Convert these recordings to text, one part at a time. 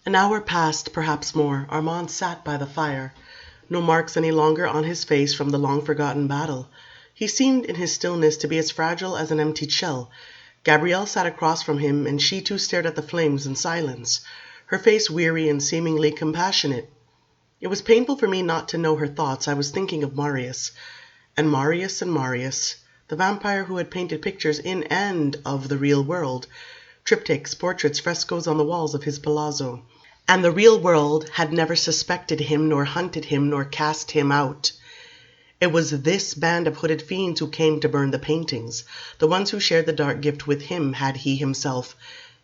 An hour passed, perhaps more. Armand sat by the fire. No marks any longer on his face from the long-forgotten battle. He seemed in his stillness to be as fragile as an emptied shell. Gabrielle sat across from him, and she too stared at the flames in silence, her face weary and seemingly compassionate. It was painful for me not to know her thoughts. I was thinking of Marius. And Marius and Marius, the vampire who had painted pictures in and of the real world, triptychs, portraits, frescoes on the walls of his palazzo. And the real world had never suspected him, nor hunted him, nor cast him out. It was this band of hooded fiends who came to burn the paintings, the ones who shared the dark gift with him, had he himself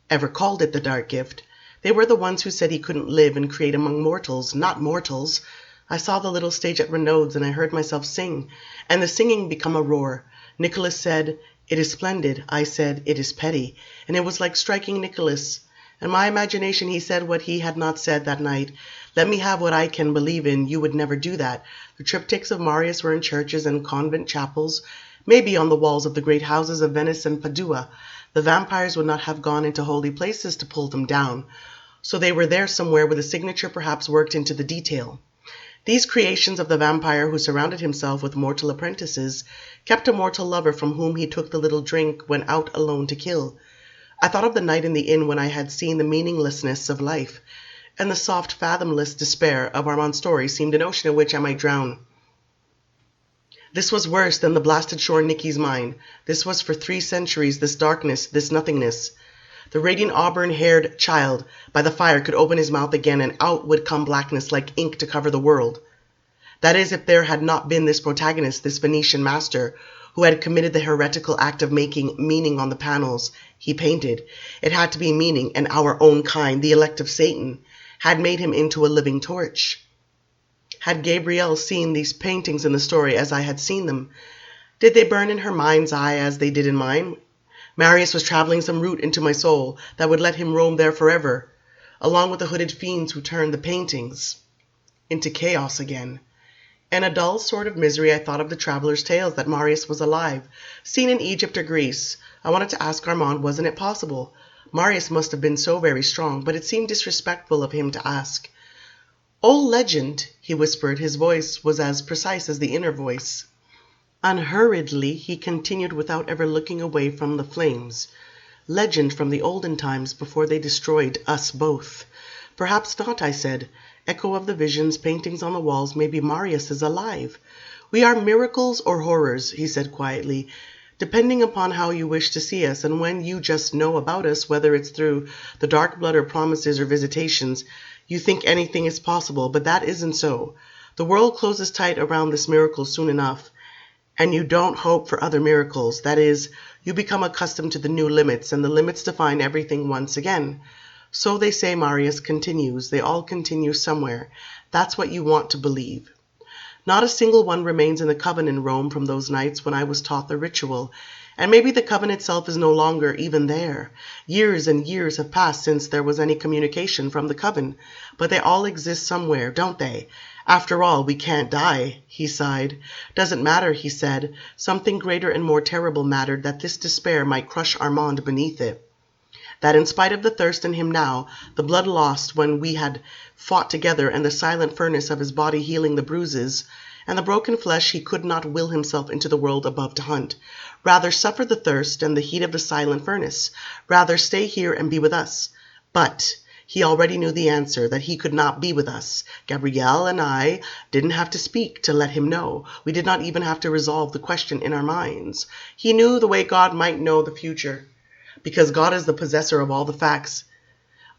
ever called it the dark gift. They were the ones who said he couldn't live and create among mortals, not mortals. I saw the little stage at Renaud's, and I heard myself sing, and the singing become a roar. Nicholas said, "It is splendid." I said, "It is petty." And it was like striking Nicholas. In my imagination he said what he had not said that night. "Let me have what I can believe in. You would never do that." The triptychs of Marius were in churches and convent chapels, maybe on the walls of the great houses of Venice and Padua. The vampires would not have gone into holy places to pull them down, so they were there somewhere with a signature perhaps worked into the detail. These creations of the vampire who surrounded himself with mortal apprentices kept a mortal lover from whom he took the little drink when out alone to kill. I thought of the night in the inn when I had seen the meaninglessness of life, and the soft, fathomless despair of Armand's story seemed an ocean in which I might drown. This was worse than the blasted shore in Nicky's mind. This was for 3 centuries, this darkness, this nothingness. The radiant auburn-haired child by the fire could open his mouth again, and out would come blackness like ink to cover the world. That is, if there had not been this protagonist, this Venetian master, who had committed the heretical act of making meaning on the panels he painted. It had to be meaning, and our own kind, the elect of Satan, had made him into a living torch. Had Gabrielle seen these paintings in the story as I had seen them? Did they burn in her mind's eye as they did in mine? Marius was traveling some route into my soul that would let him roam there forever, along with the hooded fiends who turned the paintings into chaos again. In a dull sort of misery, I thought of the travelers' tales that Marius was alive, seen in Egypt or Greece. I wanted to ask Armand, wasn't it possible? Marius must have been so very strong, but it seemed disrespectful of him to ask. "Old legend," he whispered. His voice was as precise as the inner voice. Unhurriedly, he continued without ever looking away from the flames. "Legend from the olden times before they destroyed us both." "Perhaps not," I said. "Echo of the visions, paintings on the walls, maybe Marius is alive." "We are miracles or horrors," he said quietly, "depending upon how you wish to see us, and when you just know about us, whether it's through the dark blood or promises or visitations, you think anything is possible, but that isn't so. The world closes tight around this miracle soon enough, and you don't hope for other miracles. That is, you become accustomed to the new limits, and the limits define everything once again. So they say Marius continues. They all continue somewhere. That's what you want to believe. Not a single one remains in the coven in Rome from those nights when I was taught the ritual, and maybe the coven itself is no longer even there. Years and years have passed since there was any communication from the coven, but they all exist somewhere, don't they? After all, we can't die," he sighed. "Doesn't matter," he said. Something greater and more terrible mattered, that this despair might crush Armand beneath it. That in spite of the thirst in him now, the blood lost when we had fought together, and the silent furnace of his body healing the bruises, and the broken flesh, he could not will himself into the world above to hunt. Rather suffer the thirst and the heat of the silent furnace. Rather stay here and be with us. But he already knew the answer, that he could not be with us. Gabrielle and I didn't have to speak to let him know. We did not even have to resolve the question in our minds. He knew the way God might know the future, because God is the possessor of all the facts.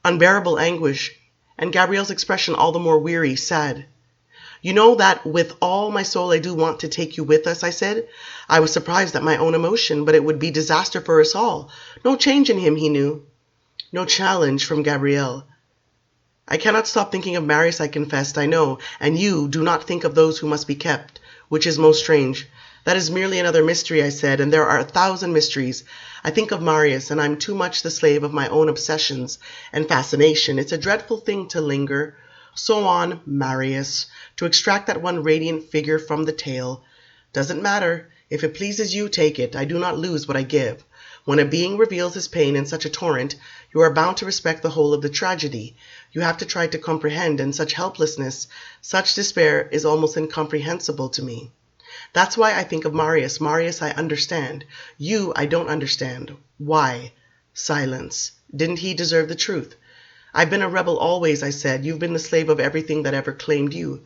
Unbearable anguish, and Gabrielle's expression all the more weary, sad. "You know that with all my soul I do want to take you with us," I said. I was surprised at my own emotion, but it would be disaster for us all. No change in him, he knew. No challenge from Gabrielle. "I cannot stop thinking of Marius," I confessed, "I know, and you do not think of those who must be kept, which is most strange." "That is merely another mystery," I said, "and there are 1,000 mysteries. I think of Marius, and I'm too much the slave of my own obsessions and fascination. It's a dreadful thing to linger so on Marius, to extract that one radiant figure from the tale. Doesn't matter. If it pleases you, take it. I do not lose what I give. When a being reveals his pain in such a torrent, you are bound to respect the whole of the tragedy. You have to try to comprehend, and such helplessness, such despair is almost incomprehensible to me. That's why I think of Marius. Marius, I understand. You, I don't understand. Why? Silence. Didn't he deserve the truth? I've been a rebel always, I said. You've been the slave of everything that ever claimed you.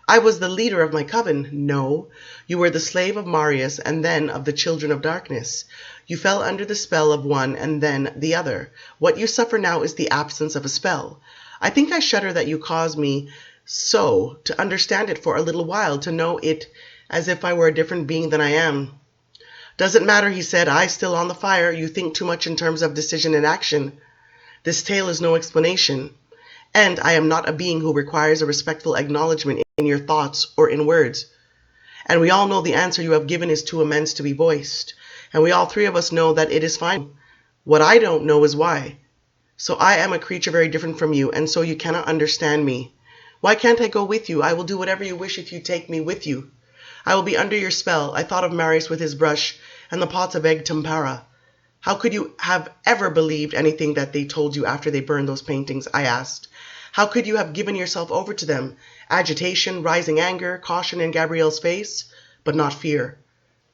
I was the leader of my coven. No, you were the slave of Marius and then of the children of darkness. You fell under the spell of one and then the other. What you suffer now is the absence of a spell. I think I shudder that you caused me so to understand it for a little while, to know it as if I were a different being than I am. Doesn't matter, he said, eye still on the fire. You think too much in terms of decision and action. This tale is no explanation. And I am not a being who requires a respectful acknowledgement in your thoughts or in words. And we all know the answer you have given is too immense to be voiced. And we all three of us know that it is fine. What I don't know is why. So I am a creature very different from you, and so you cannot understand me. Why can't I go with you? I will do whatever you wish if you take me with you. I will be under your spell. I thought of Marius with his brush and the pots of egg tempera. How could you have ever believed anything that they told you after they burned those paintings? I asked. How could you have given yourself over to them? Agitation, rising anger, caution in Gabrielle's face, but not fear.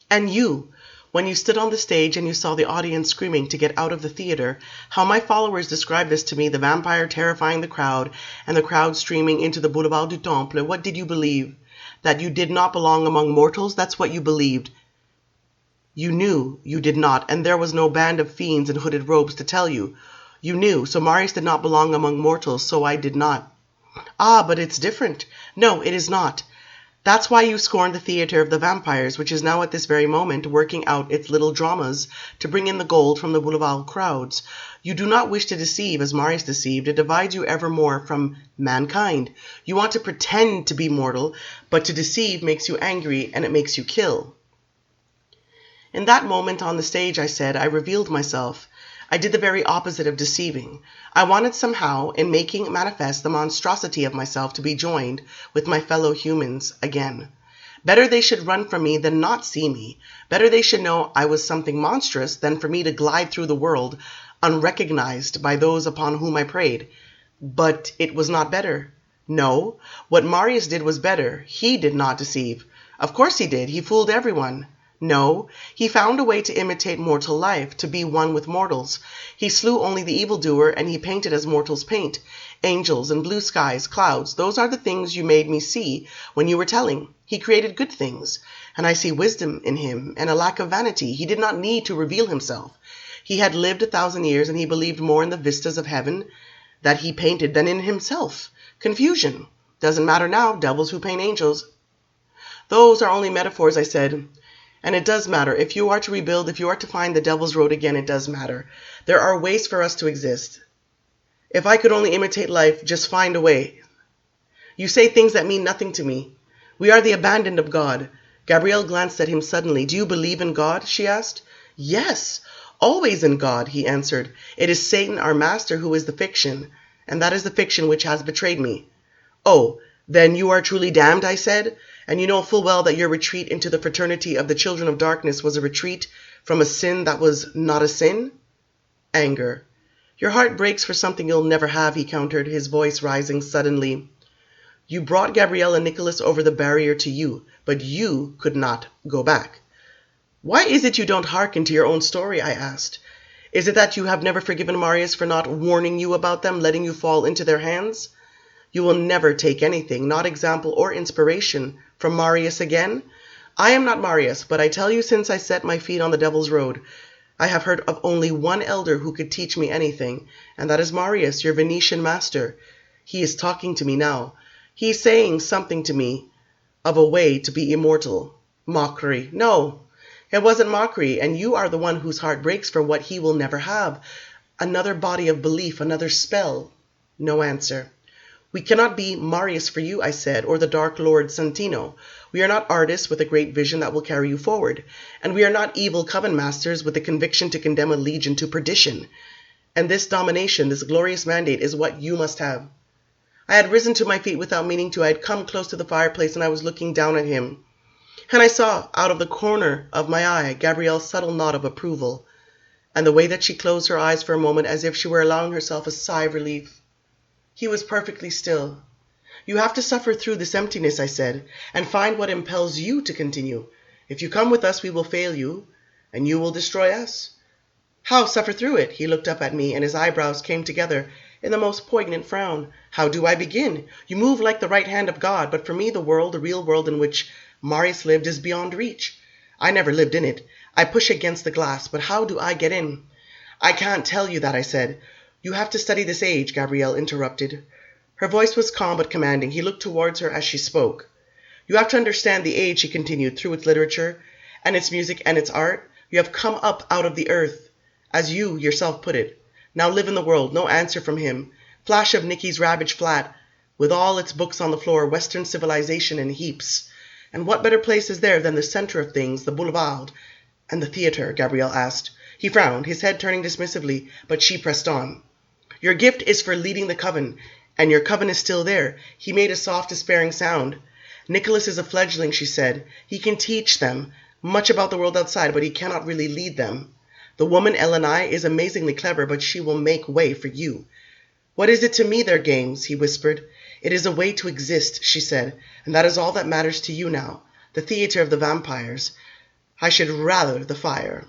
And you, when you stood on the stage and you saw the audience screaming to get out of the theater, how my followers described this to me, the vampire terrifying the crowd and the crowd streaming into the Boulevard du Temple, what did you believe? That you did not belong among mortals? That's what you believed. You knew you did not, and there was no band of fiends in hooded robes to tell you. You knew, so Marius did not belong among mortals, so I did not. Ah, but it's different. No, it is not. That's why you scorned the theater of the vampires, which is now at this very moment working out its little dramas to bring in the gold from the boulevard crowds. You do not wish to deceive as Marius deceived. It divides you ever more from mankind. You want to pretend to be mortal, but to deceive makes you angry and it makes you kill. In that moment on the stage, I said, I revealed myself. I did the very opposite of deceiving. I wanted somehow, in making manifest the monstrosity of myself, to be joined with my fellow humans again. Better they should run from me than not see me. Better they should know I was something monstrous than for me to glide through the world unrecognized by those upon whom I preyed. But it was not better. No, what Marius did was better. He did not deceive. Of course he did. He fooled everyone. No, he found a way to imitate mortal life, to be one with mortals. He slew only the evildoer, and he painted as mortals paint. Angels and blue skies, clouds, those are the things you made me see when you were telling. He created good things, and I see wisdom in him, and a lack of vanity. He did not need to reveal himself. He had lived 1,000 years, and he believed more in the vistas of heaven that he painted than in himself. Confusion. Doesn't matter now, devils who paint angels. Those are only metaphors, I said. And it does matter. If you are to rebuild, if you are to find the devil's road again, it does matter. There are ways for us to exist. If I could only imitate life, just find a way. You say things that mean nothing to me. We are the abandoned of God. Gabrielle glanced at him suddenly. Do you believe in God? She asked. Yes, always in God, he answered. It is Satan, our master, who is the fiction, and that is the fiction which has betrayed me. Oh, then you are truly damned, I said. And you know full well that your retreat into the fraternity of the children of darkness was a retreat from a sin that was not a sin? Anger. Your heart breaks for something you'll never have, he countered, his voice rising suddenly. You brought Gabrielle and Nicholas over the barrier to you, but you could not go back. Why is it you don't hearken to your own story, I asked. Is it that you have never forgiven Marius for not warning you about them, letting you fall into their hands? You will never take anything, not example or inspiration, from Marius again? I am not Marius, but I tell you since I set my feet on the devil's road, I have heard of only one elder who could teach me anything, and that is Marius, your Venetian master. He is talking to me now. He is saying something to me of a way to be immortal. Mockery. No, it wasn't mockery, and you are the one whose heart breaks for what he will never have. Another body of belief, another spell. No answer. We cannot be Marius for you, I said, or the Dark Lord Santino. We are not artists with a great vision that will carry you forward. And we are not evil coven masters with the conviction to condemn a legion to perdition. And this domination, this glorious mandate, is what you must have. I had risen to my feet without meaning to. I had come close to the fireplace, and I was looking down at him. And I saw, out of the corner of my eye, Gabrielle's subtle nod of approval. and the way that she closed her eyes for a moment as if she were allowing herself a sigh of relief. He was perfectly still. "You have to suffer through this emptiness," I said, "and find what impels you to continue. If you come with us, we will fail you, and you will destroy us." "How suffer through it?" He looked up at me, and his eyebrows came together in the most poignant frown. "How do I begin? You move like the right hand of God, but for me the world, the real world in which Marius lived, is beyond reach. I never lived in it. I push against the glass, but how do I get in?" "I can't tell you that," I said. "You have to study this age," Gabrielle interrupted. Her voice was calm but commanding. He looked towards her as she spoke. "You have to understand the age," she continued, "through its literature, and its music, and its art. You have come up out of the earth, as you yourself put it. Now live in the world." No answer from him. Flash of Nicky's ravaged flat, with all its books on the floor, Western civilization in heaps. "And what better place is there than the center of things, the boulevard and the theater?" Gabrielle asked. He frowned, his head turning dismissively, but she pressed on. "Your gift is for leading the coven, and your coven is still there." He made a soft, despairing sound. "Nicholas is a fledgling," she said. "He can teach them much about the world outside, but he cannot really lead them. The woman Elenai is amazingly clever, but she will make way for you." "What is it to me, their games?" he whispered. "It is a way to exist," she said, "and that is all that matters to you now. The theater of the vampires. I should rather the fire."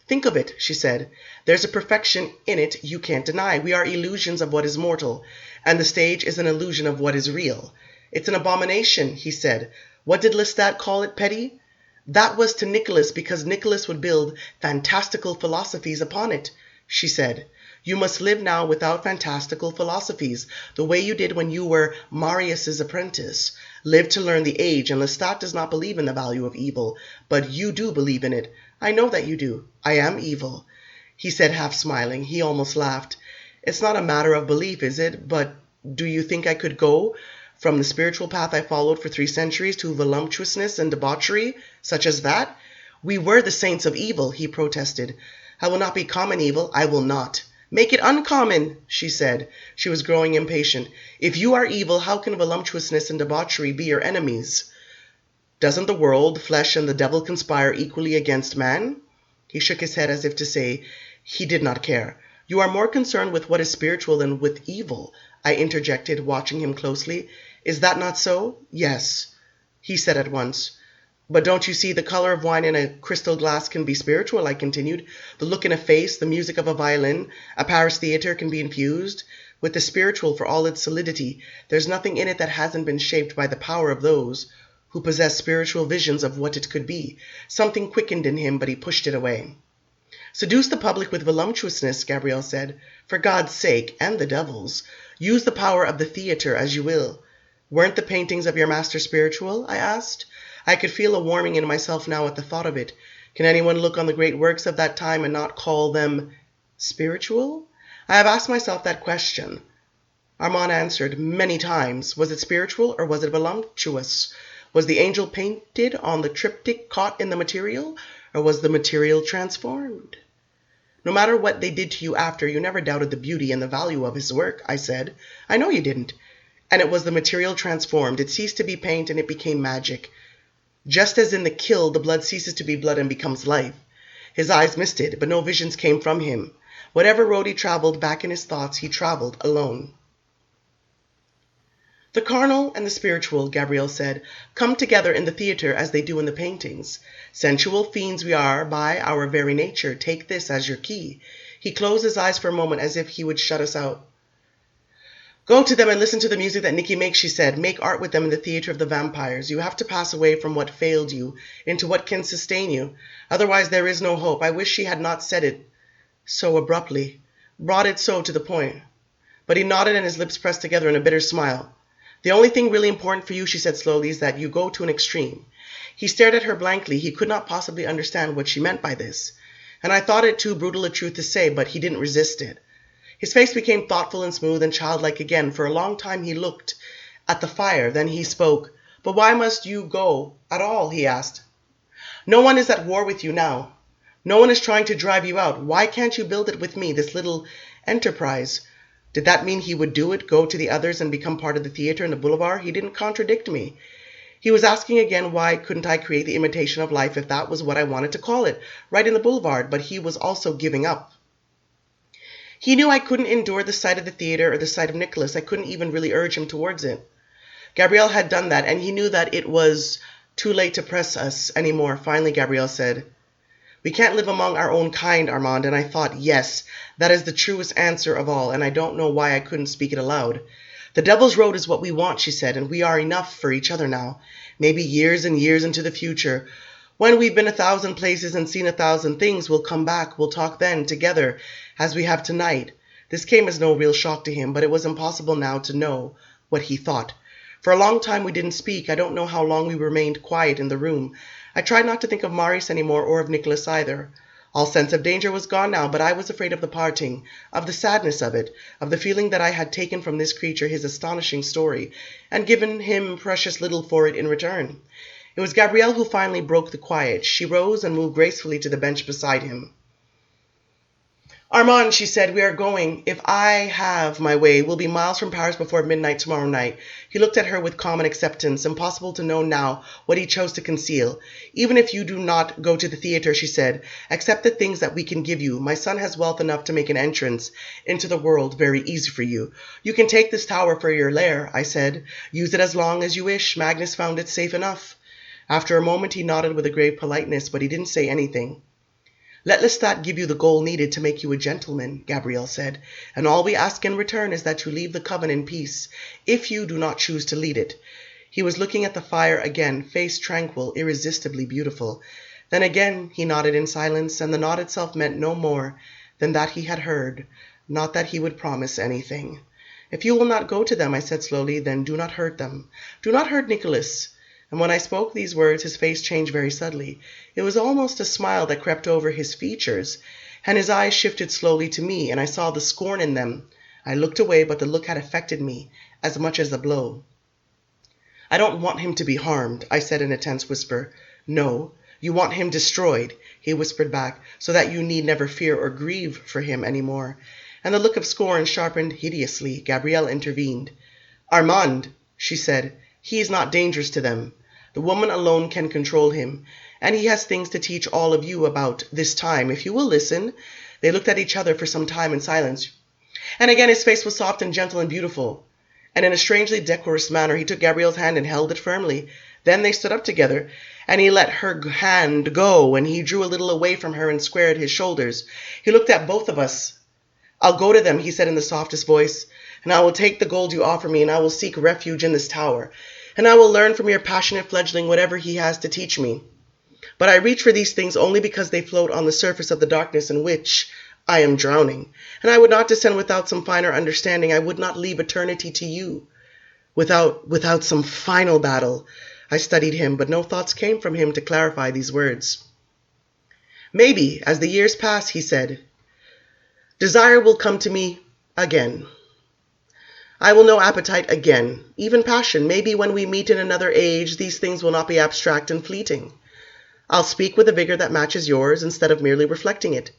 "Think of it," she said. "There's a perfection in it you can't deny. We are illusions of what is mortal, and the stage is an illusion of what is real." "It's an abomination," he said. "What did Lestat call it, Petty?" "That was to Nicholas, because Nicholas would build fantastical philosophies upon it," she said. "You must live now without fantastical philosophies, the way you did when you were Marius's apprentice. Live to learn the age, and Lestat does not believe in the value of evil, but you do believe in it. I know that you do." "I am evil," he said, half smiling. He almost laughed. "It's not a matter of belief, is it? But do you think I could go from the spiritual path I followed for 3 centuries to voluptuousness and debauchery, such as that?" "We were the saints of evil," he protested. "I will not be common evil. I will not." "Make it uncommon," she said. She was growing impatient. "If you are evil, how can voluptuousness and debauchery be your enemies? Doesn't the world, flesh, and the devil conspire equally against man?" He shook his head as if to say he did not care. "You are more concerned with what is spiritual than with evil," I interjected, watching him closely. "Is that not so?" "Yes," he said at once. "But don't you see, the color of wine in a crystal glass can be spiritual," I continued. "The look in a face, the music of a violin, a Paris theater can be infused with the spiritual for all its solidity. There's nothing in it that hasn't been shaped by the power of those who possess spiritual visions of what it could be." Something quickened in him, but he pushed it away. "Seduce the public with voluptuousness," Gabrielle said. "For God's sake, and the devil's. Use the power of the theater as you will." "Weren't the paintings of your master spiritual?" I asked. I could feel a warming in myself now at the thought of it. Can anyone look on the great works of that time and not call them spiritual? I have asked myself that question. Armand answered many times. Was it spiritual or was it voluptuous? Was the angel painted on the triptych caught in the material, or was the material transformed? "No matter what they did to you after, you never doubted the beauty and the value of his work," I said. "I know you didn't. And it was the material transformed. It ceased to be paint and it became magic. Just as in the kill, the blood ceases to be blood and becomes life." His eyes misted, but no visions came from him. Whatever road he traveled back in his thoughts, he traveled alone. "The carnal and the spiritual," Gabrielle said, "come together in the theater as they do in the paintings. Sensual fiends we are by our very nature. Take this as your key." He closed his eyes for a moment as if he would shut us out. "Go to them and listen to the music that Nicky makes," she said. "Make art with them in the theater of the vampires. You have to pass away from what failed you into what can sustain you. Otherwise there is no hope." I wish she had not said it so abruptly, brought it so to the point. But he nodded and his lips pressed together in a bitter smile. "The only thing really important for you," she said slowly, "is that you go to an extreme." He stared at her blankly. He could not possibly understand what she meant by this. And I thought it too brutal a truth to say, but he didn't resist it. His face became thoughtful and smooth and childlike again. For a long time he looked at the fire. Then he spoke. "But why must you go at all?" he asked. "No one is at war with you now. No one is trying to drive you out. Why can't you build it with me, this little enterprise?" Did that mean he would do it, go to the others and become part of the theater in the boulevard? He didn't contradict me. He was asking again why couldn't I create the imitation of life if that was what I wanted to call it, right in the boulevard, but he was also giving up. He knew I couldn't endure the sight of the theater or the sight of Nicholas. I couldn't even really urge him towards it. Gabrielle had done that, and he knew that it was too late to press us anymore. Finally, Gabrielle said, "We can't live among our own kind, Armand." And I thought, yes, that is the truest answer of all, and I don't know why I couldn't speak it aloud. "The Devil's Road is what we want," she said, "and we are enough for each other now. Maybe years and years into the future, when we've been 1,000 places and seen 1,000 things, we'll come back, we'll talk then, together, as we have tonight." This came as no real shock to him, but it was impossible now to know what he thought. For a long time we didn't speak. I don't know how long we remained quiet in the room. I tried not to think of Marius anymore, or of Nicholas either. All sense of danger was gone now, but I was afraid of the parting, of the sadness of it, of the feeling that I had taken from this creature his astonishing story, and given him precious little for it in return. It was Gabrielle who finally broke the quiet. She rose and moved gracefully to the bench beside him. "Armand," she said, "we are going. If I have my way, we'll be miles from Paris before midnight tomorrow night." He looked at her with calm and acceptance. Impossible to know now what he chose to conceal. "Even if you do not go to the theater," she said, "accept the things that we can give you. My son has wealth enough to make an entrance into the world very easy for you. You can take this tower for your lair," I said. "Use it as long as you wish. Magnus found it safe enough." After a moment he nodded with a grave politeness, but he didn't say anything. "Let Lestat give you the gold needed to make you a gentleman," Gabrielle said, "and all we ask in return is that you leave the coven in peace, if you do not choose to lead it." He was looking at the fire again, face tranquil, irresistibly beautiful. Then again he nodded in silence, and the nod itself meant no more than that he had heard, not that he would promise anything. "If you will not go to them," I said slowly, "then do not hurt them. Do not hurt Nicholas." And when I spoke these words, his face changed very subtly. It was almost a smile that crept over his features, and his eyes shifted slowly to me, and I saw the scorn in them. I looked away, but the look had affected me as much as the blow. "I don't want him to be harmed," I said in a tense whisper. "No, you want him destroyed," he whispered back, "so that you need never fear or grieve for him any more." And the look of scorn sharpened hideously. Gabrielle intervened. "Armand," she said, "he is not dangerous to them. The woman alone can control him, and he has things to teach all of you about this time, if you will listen." They looked at each other for some time in silence. And again his face was soft and gentle and beautiful. And in a strangely decorous manner he took Gabrielle's hand and held it firmly. Then they stood up together, and he let her hand go, and he drew a little away from her and squared his shoulders. He looked at both of us. "I'll go to them," he said in the softest voice, "and I will take the gold you offer me, and I will seek refuge in this tower. And I will learn from your passionate fledgling whatever he has to teach me. But I reach for these things only because they float on the surface of the darkness in which I am drowning. And I would not descend without some finer understanding. I would not leave eternity to you without some final battle." I studied him, but no thoughts came from him to clarify these words. "Maybe, as the years pass," he said, "desire will come to me again. I will know appetite again, even passion. Maybe when we meet in another age, these things will not be abstract and fleeting. I'll speak with a vigor that matches yours instead of merely reflecting it.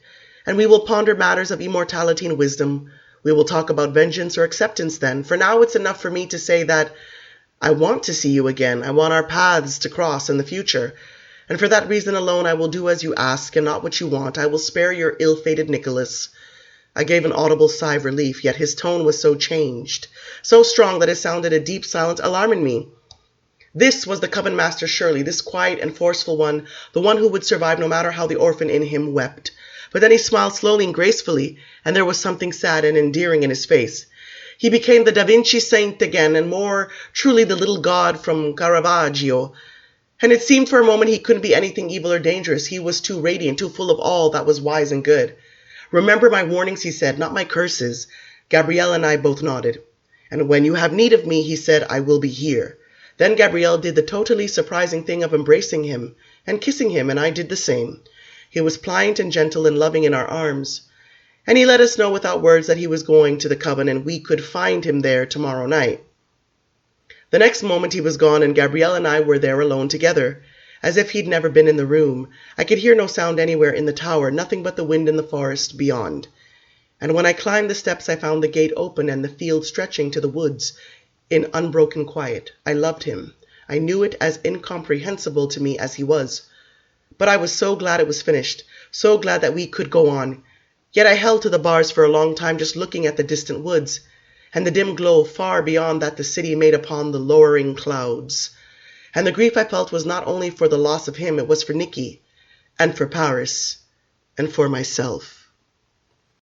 And we will ponder matters of immortality and wisdom. We will talk about vengeance or acceptance then. For now it's enough for me to say that I want to see you again. I want our paths to cross in the future. And for that reason alone I will do as you ask and not what you want. I will spare your ill-fated Nicholas." I gave an audible sigh of relief, yet his tone was so changed, so strong that it sounded a deep silence alarming me. This was the coven master surely, this quiet and forceful one, the one who would survive no matter how the orphan in him wept. But then he smiled slowly and gracefully, and there was something sad and endearing in his face. He became the Da Vinci saint again, and more truly the little god from Caravaggio. And it seemed for a moment he couldn't be anything evil or dangerous. He was too radiant, too full of all that was wise and good. "Remember my warnings," he said, "not my curses." Gabrielle and I both nodded. "And when you have need of me," he said, "I will be here." Then Gabrielle did the totally surprising thing of embracing him and kissing him, and I did the same. He was pliant and gentle and loving in our arms. And he let us know without words that he was going to the coven, and we could find him there tomorrow night. The next moment he was gone, and Gabrielle and I were there alone together, as if he'd never been in the room. I could hear no sound anywhere in the tower, nothing but the wind in the forest beyond. And when I climbed the steps, I found the gate open and the field stretching to the woods in unbroken quiet. I loved him. I knew it as incomprehensible to me as he was. But I was so glad it was finished, so glad that we could go on. Yet I held to the bars for a long time, just looking at the distant woods, and the dim glow far beyond that the city made upon the lowering clouds. And the grief I felt was not only for the loss of him, it was for Nicky, and for Paris, and for myself.